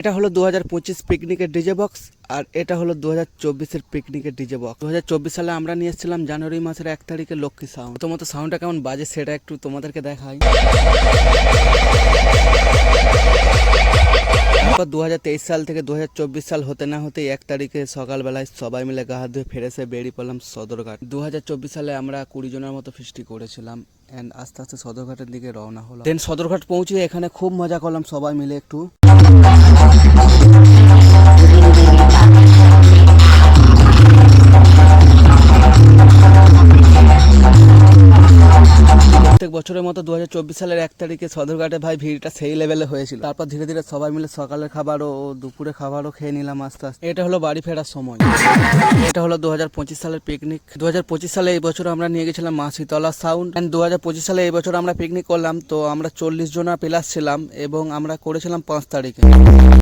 এটা হলো 2025 পিকনিকের ডিজে বক্স আর এটা হলো 2024-এর পিকনিকের ডিজে বক্স। 2024 সালে আমরা নিয়ে এসেছিলাম জানুয়ারি মাসের 1 তারিখে লক্ষ্মী সাউন্ড। প্রথমত সাউন্ডটা কেমন বাজে সেটা একটু তোমাদেরকে দেখাই। তারপর 2023 সাল থেকে 2024 সাল হতে না হতেই 1 তারিখে সকালবেলায় সবাই মিলে গা হাত ধুয়ে ফ্রেশে বেরিয়ে পড়লাম সদরঘাট। 2024 সালে আমরা 20 জনের মতো ফিস্টি করেছিলাম এন্ড আস্তে আস্তে সদরঘাটের দিকে রওনা হলাম। দেন সদরঘাট পৌঁছে এখানে খুব মজা করলাম সবাই মিলে একটু। প্রত্যেক বছরের মতো 2024 সালের 1 তারিখে সদরঘাটে ভাই ভিড়টা সেই লেভেলে হয়েছিল। তারপর ধীরে ধীরে সবাই মিলে সকালের খাবারও ও দুপুরে খাবারও খেয়ে নিলাম আস্তে আস্তে। এটা হলো বাড়ি ফেরার সময়। এটা হলো 2025 সালের পিকনিক। 2025 সালে এই বছর আমরা নিয়ে গেছিলাম মাসিতলা সাউন্ড এন্ড 2025 সালে এই বছর আমরা পিকনিক করলাম। তো আমরা 40 জনা প্লাস ছিলাম এবং আমরা করেছিলাম 5 তারিখে।